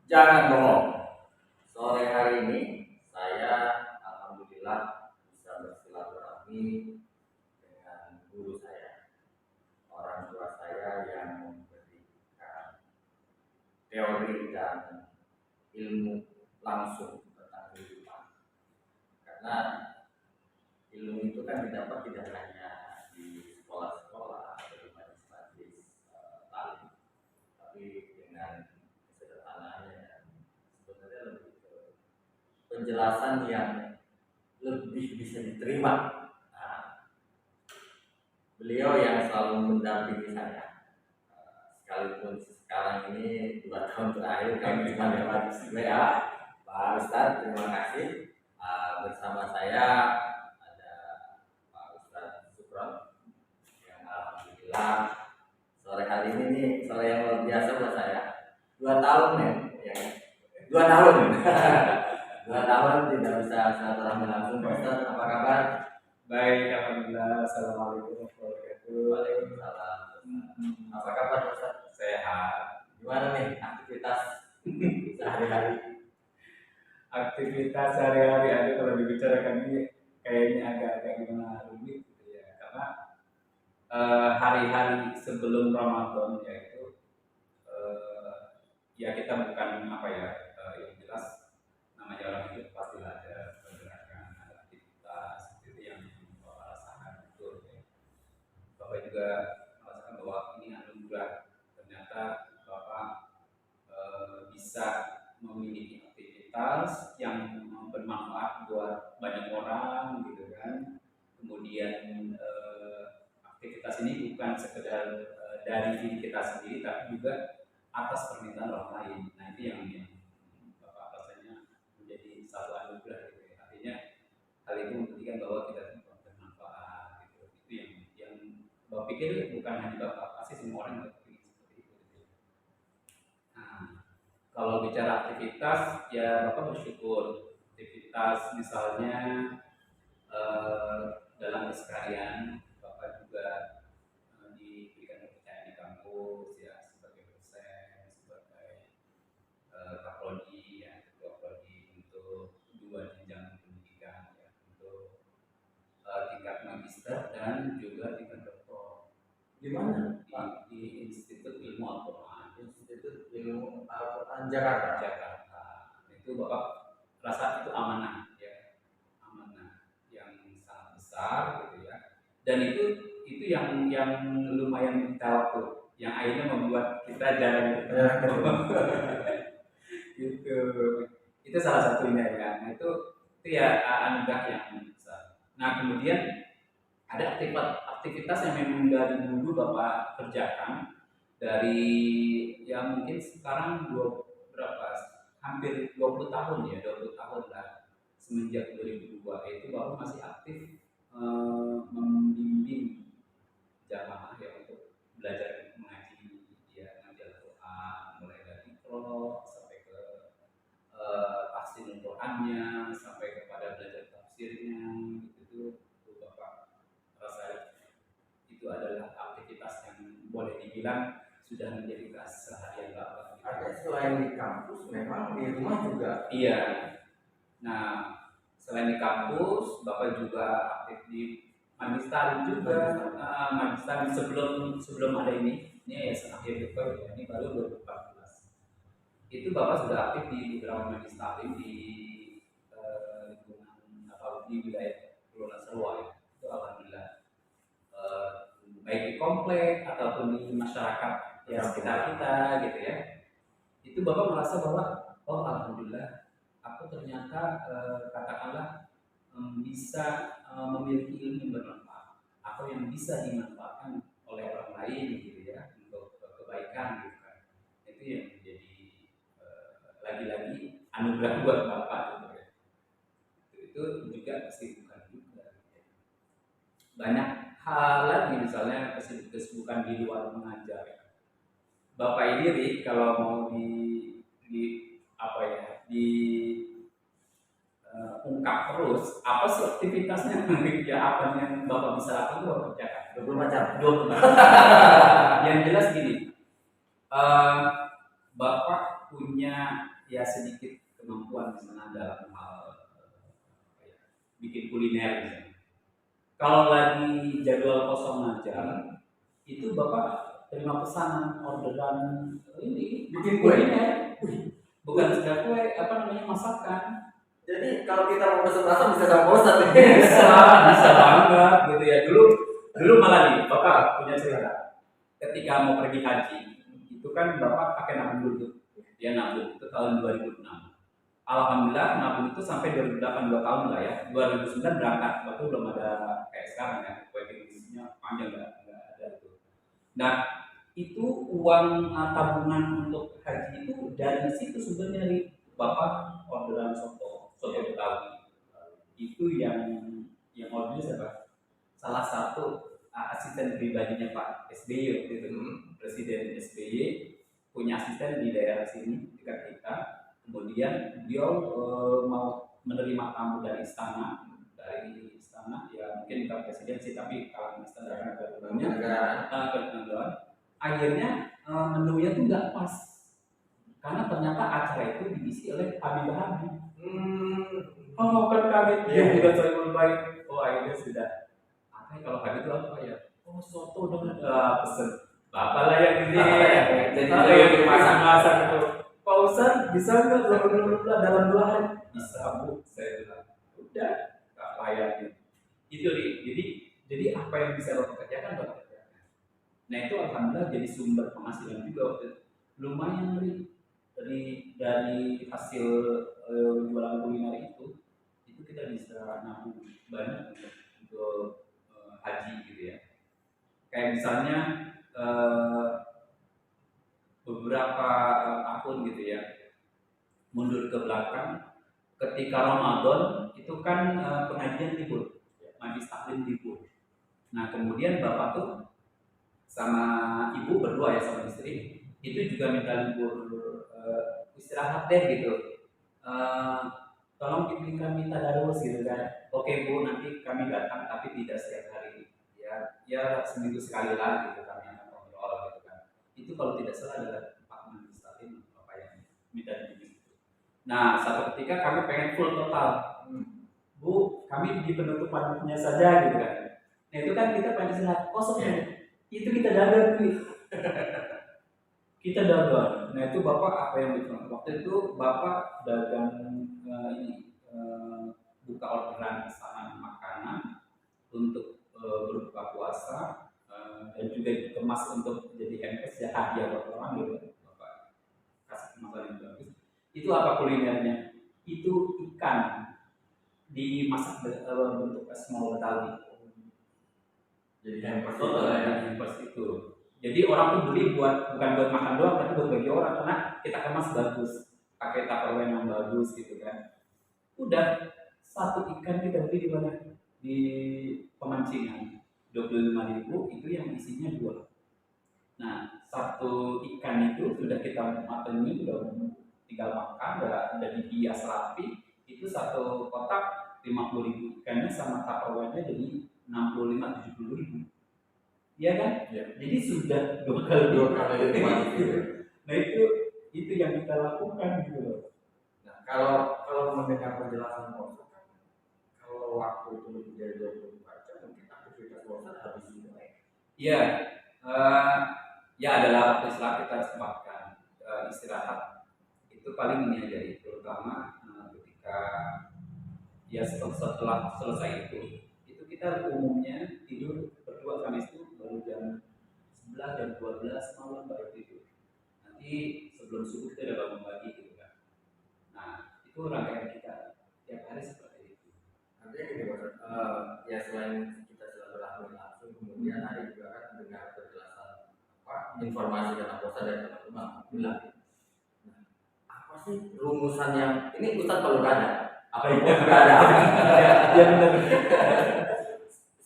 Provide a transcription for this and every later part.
Jangan bohong. Sore hari ini saya alhamdulillah bisa bersilaturahmi dengan guru saya, orang tua saya yang memberikan teori dan ilmu langsung tentang kehidupan. Karena ilmu itu kan didapat tidak hanya di sekolah-sekolah atau di majelis-majelis talim, tapi dengan kesederhanaannya sebenarnya lebih ke penjelasan yang lebih bisa diterima. Nah, beliau yang selalu mendampingi saya, sekalipun sekarang ini 2 tahun terakhir kami cuma lewat WA. Pak Ustadz, terima kasih. Bersama saya ada Pak Ustadz Supron yang alhamdulillah sore hari ini nih sore yang luar biasa buat saya. 2 tahun ya, 2 tahun. 2 tahun tidak bisa silaturahmi langsung. Pak Ustadz, apa kabar? Baik, alhamdulillah. Assalamualaikum warahmatullahi wabarakatuh. Waalaikumsalam. Apa kabar Pak Ustadz? Sehat. Gimana nih aktivitas sehari-hari? Aktivitas sehari-hari ada kalau dibicarakan ini kayaknya agak-agak gimana rumit gitu ya. Karena hari-hari sebelum Ramadan yaitu ya kita bukan apa ya yang jelas namanya orang hidup pasti ada pergerakan, ada aktivitas itu yang Bapak rasakan betul ya. Bapak juga merasakan bahwa ini anugerah, ternyata Bapak bisa memiliki aktivitas yang bermanfaat buat banyak orang gitu kan. Kemudian aktivitas ini bukan sekedar dari diri kita sendiri tapi juga atas permintaan orang lain. Nah itu yang Bapak rasanya menjadi satu anugerah gitu ya. Artinya hal itu membuktikan bahwa kita bermanfaat gitu. Itu yang Bapak pikir bukan hanya Bapak, pasti semua orang berpikir seperti itu gitu. Nah, kalau bicara aktivitas, ya Bapak bersyukur. Aktivitas misalnya dalam keseharian, Bapak juga diberikan kepercayaan di kampus, ya sebagai dosen, sebagai kaprodi, ya ketua prodi untuk 2 jenjang pendidikan, ya untuk tingkat magister dan juga tingkat doktor. Di mana? Di Institut Ilmu Al-Quran. Institut Ilmu Al-Quran Jakarta. Itu Bapak rasa itu amanah ya, amanah yang sangat besar gitu ya. Dan itu yang lumayan kita waktu yang akhirnya membuat kita jalan gitu. Itu salah satunya ya. Nah itu ya anugerah yang besar. Nah kemudian ada aktivitas yang memang dari dulu Bapak kerjakan dari ya mungkin sekarang hampir 20 tahun ya, 20 tahun lah semenjak 2002 itu Bapak masih aktif membimbing jamaah ya untuk belajar mengaji ya, mengaji Al-Quran mulai dari Iqra sampai ke tafsir Al-Qurannya sampai kepada belajar tafsirnya itu Bapak rasa itu adalah aktivitas yang boleh dibilang sudah menjadi keseharian Bapak. Ada selain di kampus, memang di rumah juga. Iya. Nah, selain di kampus, Bapak juga aktif di Majelis Talim juga. Majelis Talim sebelum ada ini yayasan akhir Bapak ini baru 2014. Itu Bapak sudah aktif di beberapa Majelis Talim di lingkungan atau di wilayah Pulau Nasrullah ya. Itu alhamdulillah baik di komplek ataupun di masyarakat ya sekitar kita gitu ya. Itu Bapak merasa bahwa oh alhamdulillah aku ternyata katakanlah bisa memiliki ilmu yang bermanfaat atau yang bisa dimanfaatkan oleh orang lain gitu ya untuk kebaikan gitu kan. Itu yang menjadi lagi-lagi anugerah buat Bapak gitu ya. Itu juga kesibukan juga gitu ya. Banyak hal lagi misalnya kesibukan di luar mengajar ya. Bapak ini Rik, kalau mau di apa ya ungkap terus apa sih aktivitasnya ya apa yang Bapak bisa lakukan itu Bapak kerjakan 20 macam. yang jelas gini Bapak punya ya sedikit kemampuan misalnya dalam hal bikin kuliner misalnya. Kalau lagi jadwal kosong aja, itu Bapak terima pesanan orderan ini Bikin kue. kuliner, bukan sekedar kue, apa namanya masakan. Jadi kalau kita mau pesen rasa bisa sama Pak Ustadz. Bisa banget gitu ya. Dulu malah nih, Bapak punya cerita. Ketika mau pergi haji, itu kan Bapak pakai nabung dulu. Dia nabung itu tahun 2006. Alhamdulillah nabung itu sampai 2008, 2 tahun lah ya. 2009 berangkat, waktu belum ada kayak sekarang ya, waiting listnya panjang nggak ada itu. Nah itu uang tabungan untuk haji itu dari situ sebenarnya dari Bapak orderan soto Betawi itu yang ordernya siapa? Salah satu asisten pribadinya Pak SBY waktu itu, Presiden SBY punya asisten di daerah sini dekat kita. Kemudian beliau mau menerima tamu dari istana ya mungkin bukan presiden sih tapi kalau istana negara akhirnya menunya tuh nggak pas karena ternyata acara itu diisi oleh Habib. Oh kan kaget dia juga saya baik. Oh akhirnya sudah apa kalau Habib itu apa ya? Oh soto dengan pesen bapak lah yang ini. Jadi yang masak itu. Pak Ustadz bisa nggak dalam 2 hari? Bisa Bu, saya bilang. Udah nggak layaknya. Itu jadi apa yang bisa Bapak kerjakan Bapak kerjakan. Nah itu alhamdulillah jadi sumber penghasilan juga waktu itu. Lumayan dari hasil jualan kuliner itu kita bisa nabung banyak untuk haji gitu ya. Kayak misalnya beberapa tahun gitu ya mundur ke belakang ketika Ramadan itu kan pengajian libur, majlis taklim libur. Nah kemudian bapak tuh sama ibu berdua ya sama istri itu juga minta libur istirahat deh gitu. Tolong bimbing kami tadarus gitu kan. Oke Bu, nanti kami datang tapi tidak setiap hari. Ya seminggu sekali lah gitu kami akan kontrol gitu kan. Itu kalau tidak salah adalah Pak Majelis Taklim apa yang minta dibimbing. Nah, satu ketika kami pengen full total. Bu, kami di penutupannya saja gitu kan. Nah, itu kan kita pengen istirahat kosong ya. Itu kita dagang nih. Kita dagang. Nah, itu Bapak apa yang bikin? Waktu itu Bapak dagang buka orderan pesanan makanan untuk berbuka puasa dan juga dikemas untuk jadi MPS ya hadiah buat orang gitu. Bapak kasih kemasan yang bagus. Itu apa kulinernya? Itu ikan dimasak bentuk small Betawi. Jadi hampers itu. Jadi orang tuh beli bukan buat makan doang, tapi buat bagi orang karena kita kemas bagus, pakai tupperware yang bagus gitu kan. Udah satu ikan kita beli di mana? Di pemancingan 25.000 itu yang isinya 2. Nah satu ikan itu sudah kita matengin, udah tinggal makan, udah dihias rapi. Itu satu kotak 50.000 ikannya sama tupperware-nya jadi 65-70.000. Iya kan? Ya. Jadi sudah 2 kali gitu. Nah itu yang kita lakukan gitu loh. Nah kalau mendengar penjelasan Pak, kalau waktu itu lebih dari 24 jam mungkin aktivitas Pak habis semua. Iya, ya adalah waktu istirahat kita sempatkan istirahat itu paling ini aja, terutama ketika ya setelah selesai itu kita umumnya tidur berdua kami itu baru jam 11 jam 12 malam baru tidur. Nanti sebelum subuh kita udah bangun pagi gitu kan. Nah itu rangkaian kita tiap hari seperti itu. Artinya gini Pak, ya selain kita silaturahmi langsung, kemudian ada juga kan mendengar penjelasan informasi dan apa dari teman-teman. Alhamdulillah. Nah, apa sih rumusan yang ini Ustadz perlu ada? Apa itu sudah ada? Ya benar.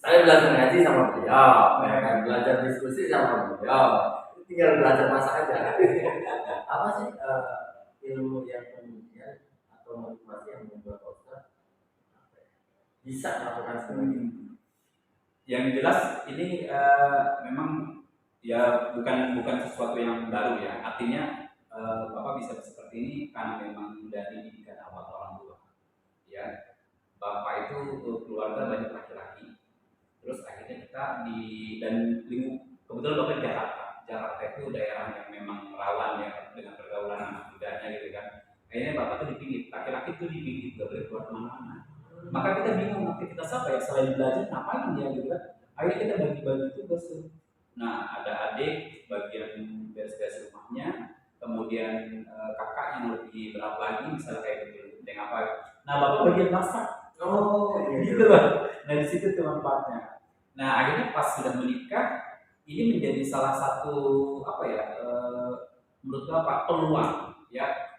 Saya belajar ngaji sama beliau, belajar diskusi sama beliau, tinggal belajar masak aja. Apa sih ilmu yang kemudian atau motivasi yang membuat Ustadz bisa melakukan semua ini? Yang jelas ini memang ya bukan sesuatu yang baru ya. Artinya Bapak bisa seperti ini karena memang dari didikan awal orang tua. Ya, Bapak itu keluarga banyak laki-laki. Terus akhirnya kita di dan lingkup kebetulan Bapak di Jakarta. Jakarta itu daerah yang memang rawan ya dengan pergaulan anak mudanya gitu kan. Akhirnya Bapak tuh dipilih, laki-laki tuh dipilih gak boleh keluar kemana-mana. Maka kita bingung aktivitas apa ya selain belajar ngapain ya gitu kan. Akhirnya kita bagi-bagi tugas tuh. Nah, ada adik bagian beres-beres rumahnya, kemudian kakak yang lebih berat lagi misalnya kayak penting apa. Nah, Bapak bagian masak. Oh, Gitu loh. Nah, di situ tuh manfaatnya. Nah, akhirnya pas sudah menikah, ini menjadi salah satu apa ya? Menurut Bapak peluang ya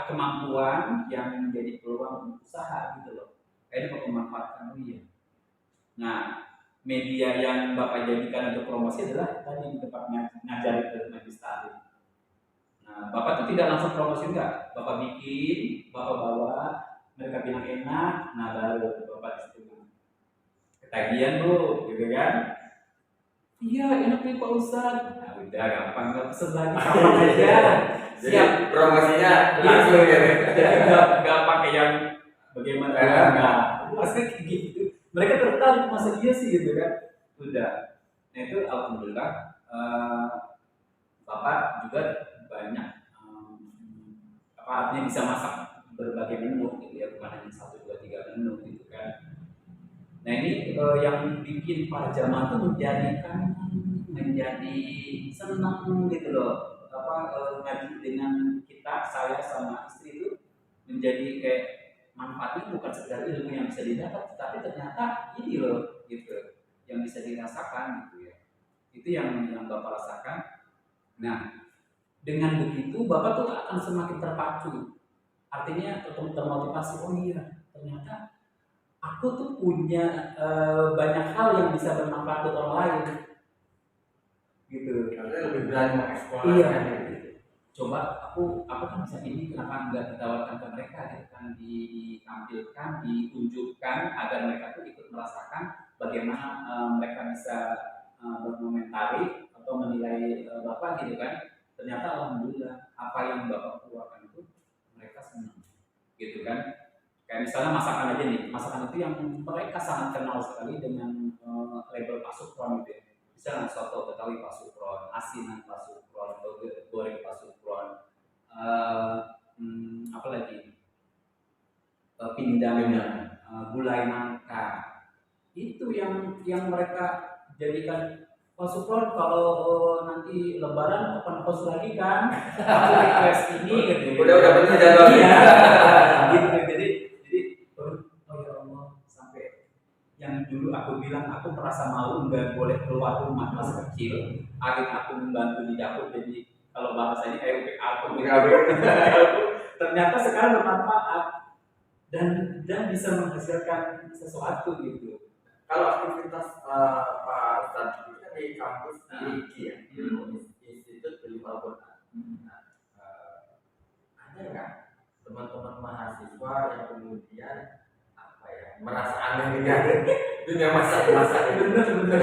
kemampuan yang menjadi peluang usaha gitu loh. Akhirnya Bapak memanfaatkan dia. Nah, media yang Bapak jadikan untuk promosi adalah tadi tempatnya ngajar ke majelis taklim. Nah, Bapak tuh tidak langsung promosi enggak. Bapak bikin, Bapak bawa, mereka bilang enak, nah baru Bapak disitu ketagihan Bu, gitu kan? Iya enak nih Pak Ustadz. Nah udah gampang, nggak pesen lagi kapan aja. Jadi promosinya Iya, langsung gitu. jadi nggak pakai yang bagaimana enggak. Maksudnya kayak gitu. Mereka tertarik masa iya sih gitu kan. Udah. Nah itu alhamdulillah Bapak juga banyak apa artinya bisa masak berbagai menu gitu ya, bukan hanya 1, 2, 3 menu gitu kan. Nah ini yang bikin para jamaah itu menjadi senang gitu loh, apa ngaji dengan kita, saya sama istri itu menjadi kayak manfaatnya bukan sekedar ilmu yang bisa didapat, tapi ternyata ini loh gitu yang bisa dirasakan gitu ya. Itu yang Bapak rasakan. Nah, dengan begitu Bapak tuh akan semakin terpacu. Artinya termotivasi, oh iya, ternyata aku tuh punya banyak hal yang bisa bermanfaat buat orang lain. Gitu. Karena lebih berani mengeksplorasi. Iya. Coba aku kan bisa ini, kenapa nggak ditawarkan ke mereka gitu kan, ditampilkan, ditunjukkan agar mereka tuh ikut merasakan bagaimana mereka bisa berkomentari atau menilai Bapak gitu kan. Ternyata alhamdulillah apa yang Bapak keluarkan itu mereka senang gitu kan. Kayak misalnya masakan aja nih, masakan itu yang mereka sangat kenal sekali dengan label Pak Supron gitu ya. Misalnya soto Betawi Pak Supron, asinan Pak Supron, goreng Pak Supron, apa lagi, pindang, gulai nangka. Itu yang mereka jadikan Pak Supron kalau nanti Lebaran open house lagi kan, aku request ini gitu. Udah bener jadwalnya. Iya, gitu. Jadi oh ya Allah, sampai yang dulu aku bilang aku merasa malu nggak boleh keluar rumah pas kecil, akhirnya aku membantu di dapur, jadi kalau bahasanya kayak aku ternyata sekarang bermanfaat dan bisa menghasilkan sesuatu gitu. Kalau aktivitas Pak Ustadz itu kan di kampus di IKI ya, Institut Ilmu Al-Quran. Ada nggak teman-teman mahasiswa yang kemudian apa ya merasa aneh dengan dunia masak-masak itu? Bener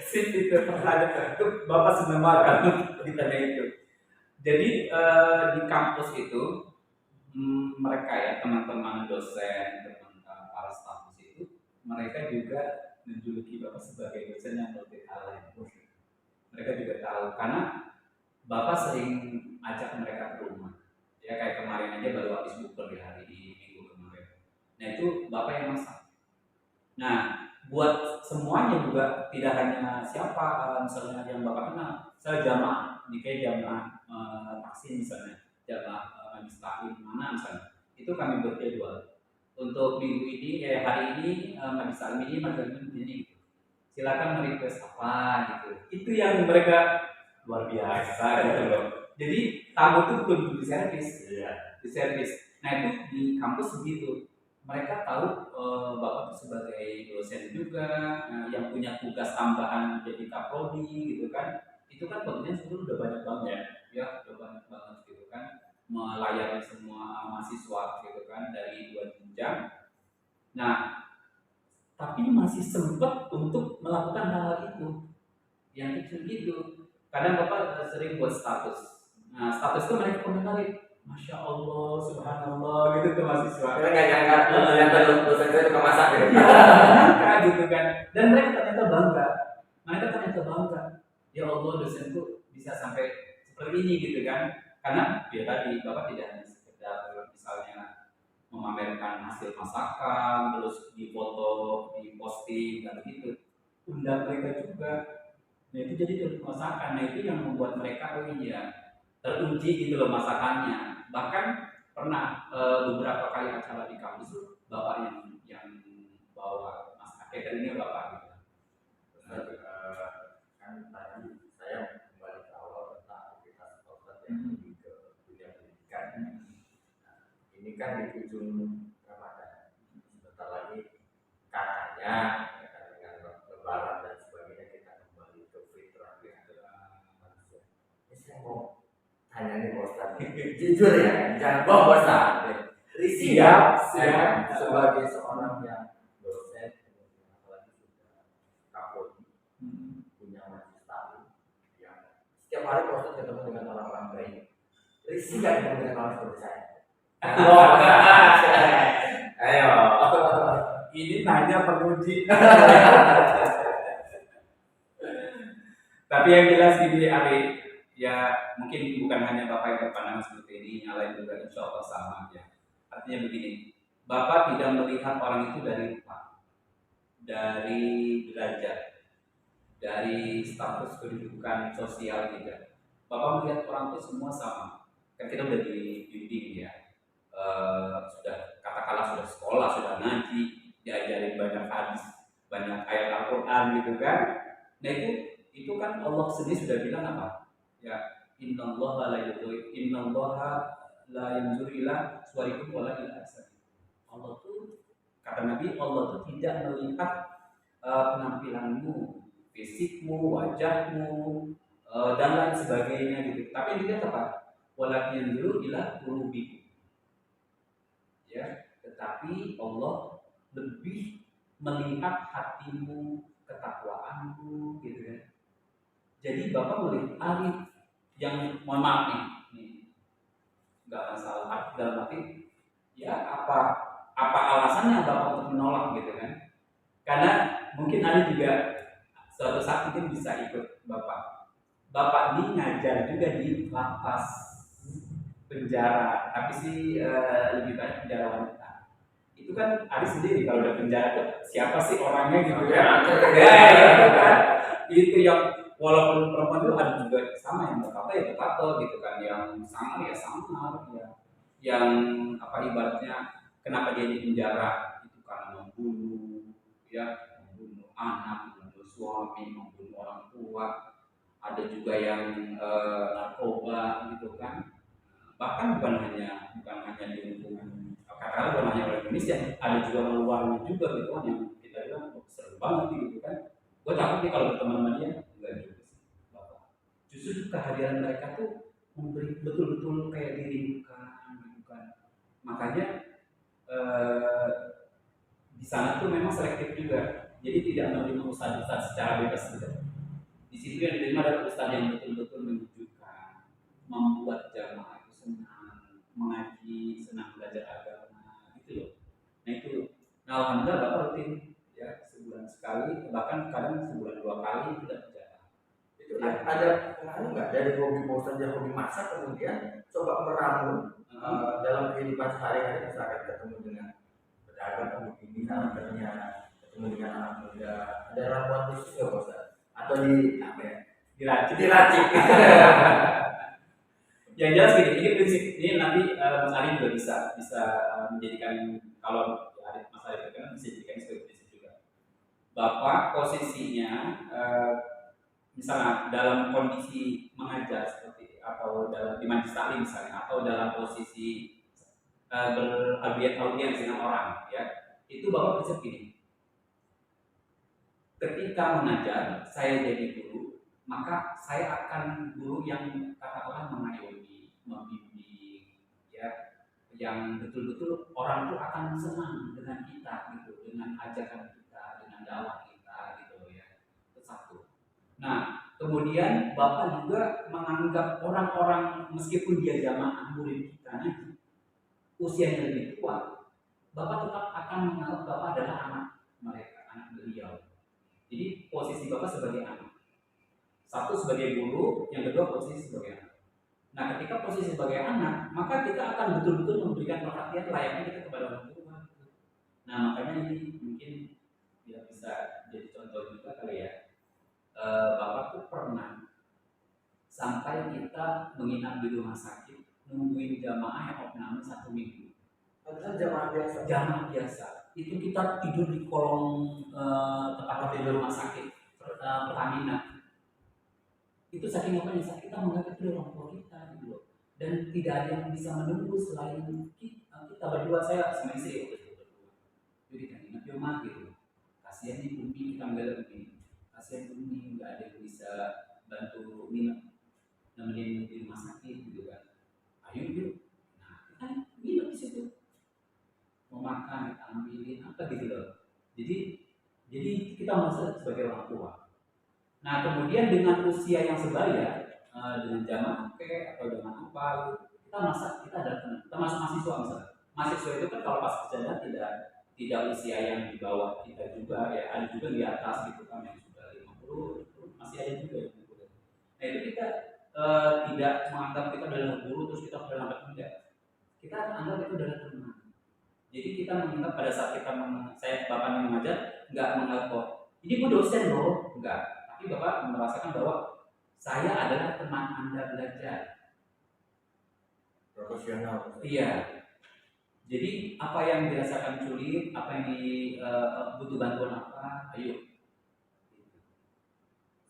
sih itu pertanyaan itu Bapak senang banget ditanya itu. Jadi di kampus itu mereka ya teman-teman dosen, teman para staf itu mereka juga menjuluki Bapak sebagai dosen yang multi talent. Mereka juga tahu karena Bapak sering ajak mereka ke rumah. Ya kayak kemarin aja baru habis bukber di hari di minggu kemarin. Nah itu Bapak yang masak. Nah buat semuanya juga tidak hanya siapa misalnya yang Bapak kenal, saya jamaah, ini kayak jamaah taksi misalnya, jamaah majelis taklim mana misalnya, itu kami berjadwal untuk minggu ini kayak hari ini majelis taklim ini silakan request apa gitu. Itu yang mereka luar biasa gitu loh. Jadi tamu itu betul-betul di servis, di servis. Nah itu di kampus begitu. Mereka tahu Bapak itu sebagai dosen juga yang punya tugas tambahan jadi kaprodi gitu kan. Itu kan bagian sebetulnya udah banyak banget ya, udah banyak banget gitu kan, melayani semua mahasiswa gitu kan dari 2 jenjang. Nah, tapi masih sempat untuk melakukan hal-hal itu yang kecil gitu. Kadang Bapak sering buat status Nah, status itu mereka komentari, Masya Allah, Subhanallah, gitu tuh mahasiswa. Kita nggak nyangka ternyata dosen saya tukang masak gitu. Nyangka gitu kan. Dan mereka ternyata bangga. Mereka ternyata bangga. Ya Allah, dosenku bisa sampai seperti ini gitu kan. Karena ya tadi Bapak tidak hanya sekedar misalnya memamerkan hasil masakan, terus difoto, diposting dan begitu. Undang mereka juga. Nah itu jadi tuh masakan. Nah itu yang membuat mereka oh iya teruji gitu loh masakannya. Bahkan pernah beberapa kali acara di kampus tuh bapak yang bawa masakan cateringnya bapak gitu. Nah, kan tadi saya kembali ke awal tentang aktivitas Ustaz yang lebih ke dunia pendidikan. Nah, ini kan di ujung Ramadan, sebentar lagi katanya dengan Lebaran dan sebagainya kita kembali ke fitrah manusia. Ini saya mau tanya nih Pak Ustaz, jujur ya, jangan bohong Pak Ustaz. Risih ya, saya sebagai seorang yang dosen, apalagi sudah kapolri, punya majelis taklim, yang setiap hari Pak Ustaz ketemu dengan orang-orang baik. Risih nggak ketemu dengan orang seperti saya? Ayo. Ini nanya penguji. Tapi yang jelas gini Ari, ya mungkin bukan hanya Bapak yang berpandangan seperti ini, yang lain juga insya Allah sama ya. Artinya begini, Bapak tidak melihat orang itu dari rupa, dari derajat, dari status kedudukan sosial tidak. Bapak melihat orang itu semua sama. Kan kita udah dibimbing ya, sudah katakanlah sudah sekolah, sudah ngaji, diajarin banyak hadis, banyak ayat Al-Quran gitu kan. Nah itu kan Allah sendiri sudah bilang apa? Ya, innallaha la yanzuru ila suwarikum wala ila ajsadikum. Allah tuh kata Nabi, Allah tuh tidak melihat penampilanmu, fisikmu, wajahmu, dan lain sebagainya gitu. Tapi dilihat apa? Walakin yanzuru ila qulubikum. Ya, tetapi Allah lebih melihat hatimu, ketakwaanmu gitu kan. Jadi Bapak melihat Arif yang mohon maaf nih nggak masalah arti dalam arti ya apa alasannya Bapak untuk menolak gitu kan? Karena mungkin Arif juga suatu saat mungkin bisa ikut Bapak. Bapak ini ngajar juga di lapas penjara, tapi sih lebih banyak penjara wanita. Itu kan Arif sendiri kalau udah penjara tuh siapa sih orangnya gitu kan? Itu kan itu yang walaupun perempuan itu ada juga sama yang berkata ya berkata gitu kan, yang sangar ya sangar ya, yang apa ibaratnya kenapa dia di penjara itu karena membunuh ya, membunuh anak, membunuh suami, membunuh orang tua, ada juga yang narkoba gitu kan. Bahkan bukan hanya di lingkungan katakanlah bukan hanya orang Indonesia, ada juga orang luarnya juga gitu kan yang kita bilang seru banget gitu kan. Gue takut nih kalau berteman sama dia enggak juga sih Bapak. Justru kehadiran mereka tuh memberi betul-betul kayak dirindukan gitu kan. Makanya di sana tuh memang selektif juga. Jadi tidak menerima ustadz-ustadz secara bebas gitu. Di situ yang diterima adalah ustadz yang betul-betul menunjukkan, membuat jamaah itu senang mengaji, senang belajar agama gitu loh. Nah itu, nah alhamdulillah Bapak rutin ya sebulan sekali, bahkan kadang sebulan 2 kali tidak berjalan. Itu ada pengaruh nggak dari hobi bosan dan hobi masak kemudian coba meramu dalam kehidupan sehari-hari, misalkan ketemu dengan pedagang ini karakternya, ketemu dengan anak muda, ada ramuan khusus nggak bosan atau di apa ya? Diracik. Yang jelas gini, ini prinsip ini nanti Mas Ari juga bisa menjadikan kalau Mas Ari berkenan bisa dijadikan sebagai prinsip juga. Bapak posisinya misalnya dalam kondisi mengajar seperti atau dalam di majelis taklim misalnya atau dalam posisi beraudiens dengan orang ya, itu Bapak prinsip gini. Ketika mengajar saya jadi guru, maka saya akan guru yang katakanlah mengayomi, membimbing, ya, yang betul-betul orang itu akan senang dengan kita, gitu, dengan ajaran kita, dengan dakwah kita, gitu ya. Itu satu. Nah, Kemudian Bapak juga menganggap orang-orang meskipun dia jamaah murid kita nanti usianya lebih tua, Bapak tetap akan menganggap Bapak adalah anak mereka, anak beliau. Jadi posisi Bapak sebagai anak. Satu sebagai guru, yang kedua posisi sebagai anak. Nah, ketika posisi sebagai anak, maka kita akan betul-betul memberikan perhatian layaknya kita kepada orang tua. Nah, makanya ini mungkin ya bisa jadi contoh juga kali ya. Bapak tuh pernah sampai kita menginap di rumah sakit, nungguin jamaah yang opname 1 minggu. Padahal jamaah biasa. Jamaah biasa. Itu kita tidur di kolong tempat tidur rumah sakit Pertamina. Itu saking apanya kita menganggap itu orang tua kita gitu loh. Dan tidak ada yang bisa menunggu selain kita berdua, saya sama istri waktu itu berdua. Jadi kan ingat di rumah gitu. Kasihan nih Umi, kita melihat begini. Kasihan Umi nggak ada yang bisa bantu minum nemenin di rumah sakit gitu kan. Ayo yuk. Nah kita minum di situ. Mau makan kita ambilin apa gitu loh. Jadi kita merasa sebagai orang tua. Nah kemudian dengan usia yang sebaya dengan jamaah atau dengan apa kita merasa kita adalah teman. Kita masuk mahasiswa misalnya. Mahasiswa itu kan kalau pas kerjanya tidak usia yang di bawah kita juga ya, ada juga di atas gitu kan yang sudah 50 masih ada juga yang 50. Nah itu kita tidak menganggap kita adalah guru terus kita berangkat enggak. Kita anggap itu adalah teman. Jadi kita menganggap pada saat kita saya bapaknya mengajar enggak menganggap kok ini gue dosen loh, enggak. Tapi bapak merasakan bahwa saya adalah teman Anda belajar. Profesional. Iya. Jadi apa yang dirasakan sulit, apa yang butuh bantuan apa, ayo.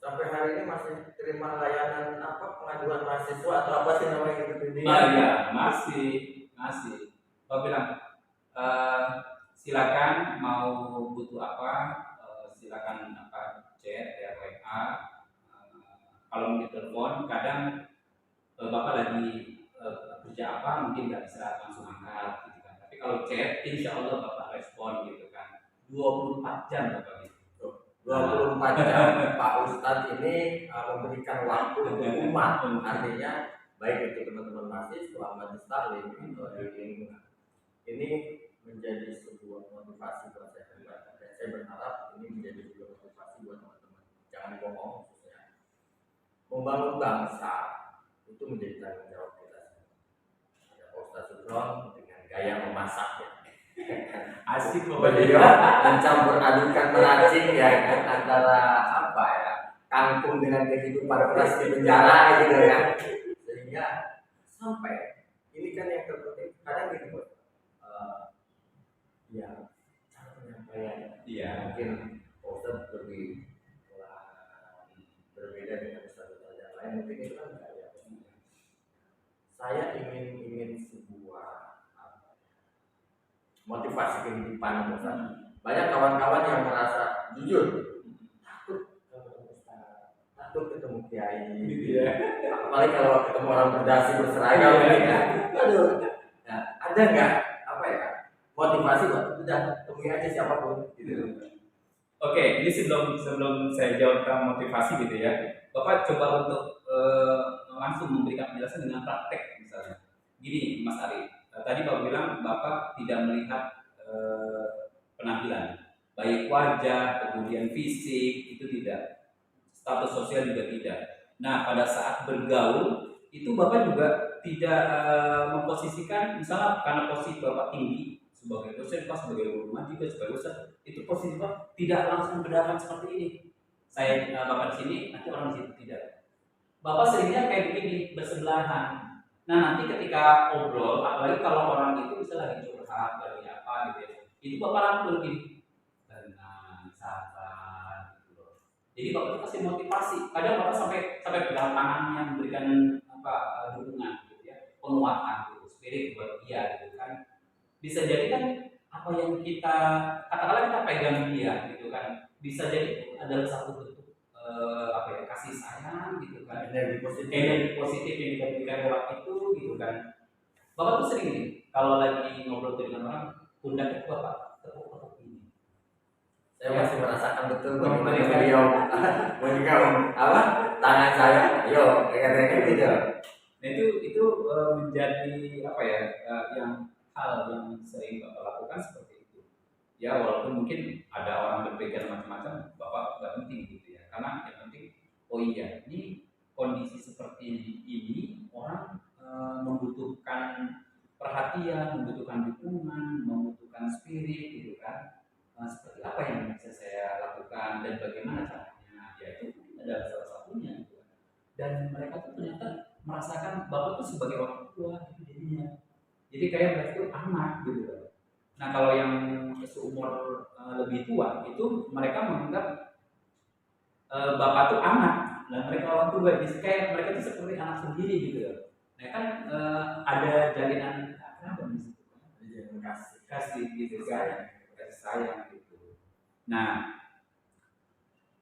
Sampai hari ini masih terima layanan apa pengaduan mahasiswa atau apa sih namanya gitu ini? Iya, masih. Bapak bilang silakan mau butuh apa, silakan chat ya WA. Kalau mau ditelepon, kadang bapak lagi kerja apa mungkin nggak bisa langsung angkat gitu kan. Tapi kalau chat, insya Allah bapak respon gitu kan. 24 jam bapak gitu. 24 jam Pak Ustadz ini memberikan waktu untuk umat, artinya baik itu teman-teman mahasiswa, majelis taklim atau di lingkungan. Ini menjadi sebuah motivasi buat saya pribadi. Dan saya berharap ini menjadi sebuah motivasi buat teman-teman. Jangan bohong, khususnya membangun bangsa itu menjadi tanggung jawab kita semua. Ada Pak Ustadz Sugron dengan gaya memasaknya. Asik beliau mencampur adukan meracik ya antara apa ya kangkung dengan kehidupan keras di penjara gitu ya, sehingga sampai ini kan yang terpenting kadang gitu ya cara penyampaian mungkin Ustadz lebih berbeda dengan Ustadz yang lain, mungkin itu kan gaya. Saya ingin sebuah motivasi kehidupan Ustaz. Banyak kawan-kawan yang merasa jujur takut ketemu kiai gitu ya. Apalagi kalau ketemu orang berdasi berseragam gitu ya. Aduh. Nah, ada nggak apa ya motivasi buat udah temui aja siapapun gitu. Oke, ini sebelum saya jawabkan motivasi gitu ya, Bapak coba untuk langsung memberikan penjelasan dengan praktek misalnya. Gini Mas Ari, tadi Bapak bilang Bapak tidak melihat penampilan, baik wajah, kemudian fisik, itu tidak. Status sosial juga tidak. Nah, pada saat bergaul, itu Bapak juga tidak memposisikan, misalnya karena posisi Bapak tinggi, sebagai dosen, sebagai guru juga sebagai ustaz, itu posisi Bapak tidak langsung berdapat seperti ini. Saya Bapak di sini, nanti orang di situ tidak. Bapak seringnya kayak begini, bersebelahan. Nah nanti ketika ngobrol, apalagi kalau orang itu bisa lagi curhat, lagi apa gitu ya, itu Bapak rangkul gini, tenang, sabar gitu loh. Jadi Bapak itu kasih motivasi. Kadang Bapak sampai pegang tangannya memberikan dukungan gitu ya, penguatan gitu, spirit buat dia gitu kan. Bisa jadi kan apa yang kita katakanlah kita pegang dia gitu kan, bisa jadi adalah satu bentuk kasih sayang gitu kan, energi positif yang kita berikan lewat itu gitu kan. Bapak tuh sering nih kalau lagi ngobrol dengan orang, pundak itu Bapak tepuk ini. Saya masih merasakan betul bagaimana beliau memegang tangan saya. Yo, kayak gitu. Nah itu menjadi apa ya, yang hal yang sering Bapak lakukan seperti itu. Ya walaupun mungkin ada orang berpikir macam-macam, Bapak nggak penting gitu ya. Karena yang penting, oh iya, ini kondisi seperti ini orang membutuhkan perhatian, membutuhkan dukungan, membutuhkan spirit gitu kan. Seperti apa yang bisa saya lakukan dan bagaimana caranya? Ya itu mungkin adalah salah satunya gitu. Dan mereka tuh ternyata merasakan Bapak tuh sebagai orang tua gitu jadinya. Jadi kayak mereka tuh anak gitu. Nah kalau yang seumur lebih tua itu mereka menganggap Bapak tuh anak dan mereka orang tua. Jadi kayak mereka tuh seperti anak sendiri gitu. Nah kan ada jalinan apa disebut? Kasih gitu kan, kasih sayang gitu. Nah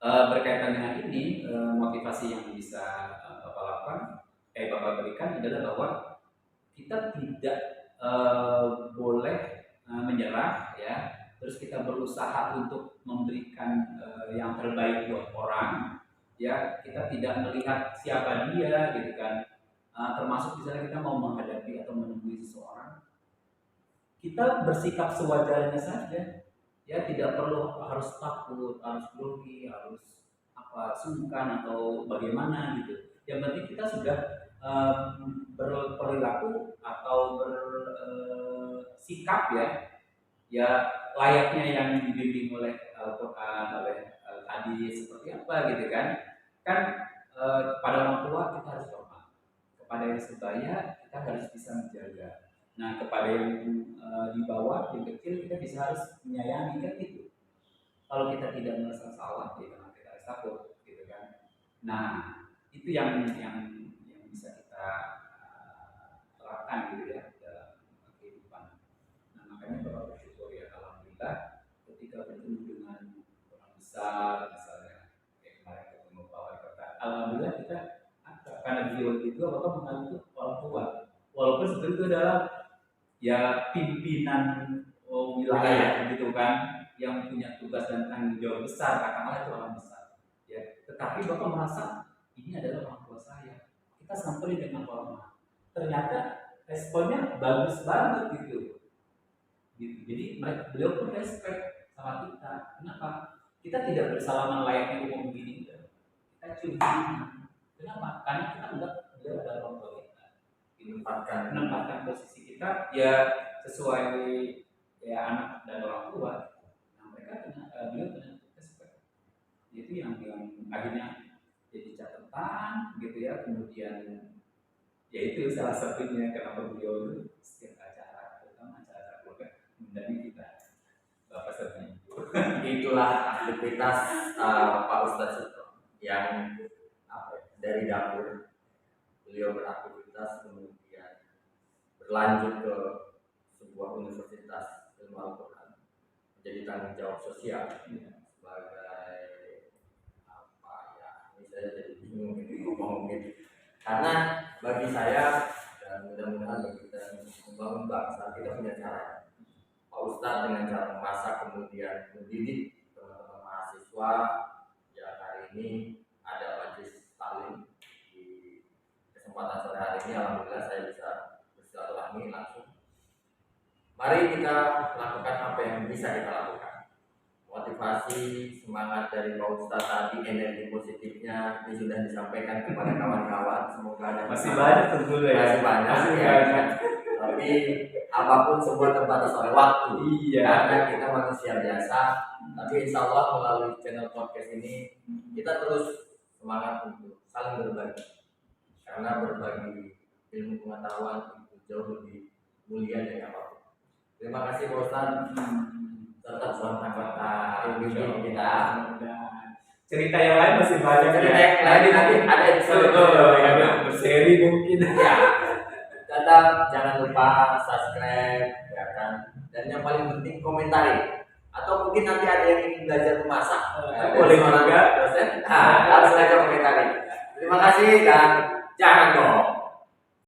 berkaitan dengan ini, motivasi yang bisa Bapak lakukan, Bapak berikan adalah bahwa kita tidak boleh menyerah ya, terus kita berusaha untuk memberikan yang terbaik buat orang ya, kita tidak melihat siapa dia gitu kan. Termasuk misalnya kita mau menghadapi atau menemui seseorang, kita bersikap sewajarnya saja ya, tidak perlu harus takut, harus grogi, harus sungkan atau bagaimana gitu. Yang penting kita sudah berperilaku atau bersikap ya layaknya yang dibimbing oleh Al-Quran, oleh hadis seperti apa gitu kan. Kepada orang tua kita harus hormat, kepada yang sebaya kita harus bisa menjaga. Nah kepada yang di bawah, yang kecil, kita bisa harus menyayangi kan gitu. Kalau kita tidak merasa salah, ya kita harus takut gitu kan. Nah itu yang bisa kita terapkan gitu ya dalam kehidupan. Nah makanya Bapak bersyukur ya, alhamdulillah ketika bertemu dengan orang besar misalnya, kayak kemarin ketemu Pak Wali Kota, alhamdulillah kita karena beliau itu Bapak menganggap itu orang tua, walaupun sebenarnya itu adalah ya pimpinan wilayah gitu kan, yang punya tugas dan tanggung jawab besar, katakanlah itu orang besar ya, tetapi Bapak merasa ini adalah orang tua saya, kita samperin dengan hormat, ternyata responnya bagus banget gitu. Jadi beliau pun respect sama kita. Kenapa? Kita tidak bersalaman layaknya umum begini, kita cium ciuman. Kenapa? Karena kita anggap beliau adalah orang tua kita, menempatkan posisi kita ya sesuai ya anak dan orang tua. Nah mereka beliau punya respect. Itu yang akhirnya jadi catatan gitu ya. Kemudian ya itu salah satunya kenapa beliau itu setiap acara, terutama acara keluarga, mengundang kita Bapak serta Ibu. Itulah aktivitas Pak Ustadz Suto yang dari dapur beliau beraktivitas, kemudian berlanjut ke sebuah universitas ilmu Al-Quran, menjadi tanggung jawab sosial sebagai apa ya, ini saya jadi bingung ngomong gitu. Karena bagi saya dan mudah-mudahan bagi kita membangun bangsa, kita punya cara. Pak Ustadz dengan cara memasak, kemudian mendidik teman-teman mahasiswa. Ya hari ini ada majelis taklim di kesempatan sore hari ini, alhamdulillah saya bisa bersilaturahmi langsung. Mari kita lakukan apa yang bisa kita lakukan. Motivasi, semangat dari Pak Ustadz tadi, energi positifnya ini sudah disampaikan kepada kawan-kawan. Semoga ada masih banyak tentunya ya. Masih banyak. Tapi apapun semua terbatas oleh waktu. Iya. Karena kita manusia biasa. Tapi insya Allah melalui channel podcast ini kita terus semangat untuk saling berbagi. Karena berbagi ilmu pengetahuan itu jauh lebih mulia dari apapun. Terima kasih Pak Ustadz. Tetap selamat datang kita. Cerita yang lain masih banyak. Cerita yang lain nanti ada episode berseri mungkin. Ya. Tetap jangan lupa subscribe ya kan. Dan yang paling penting komentari. Atau mungkin nanti ada yang ingin belajar memasak. Boleh juga dosen. Harus belajar komentari. Terima kasih dan jangan bohong.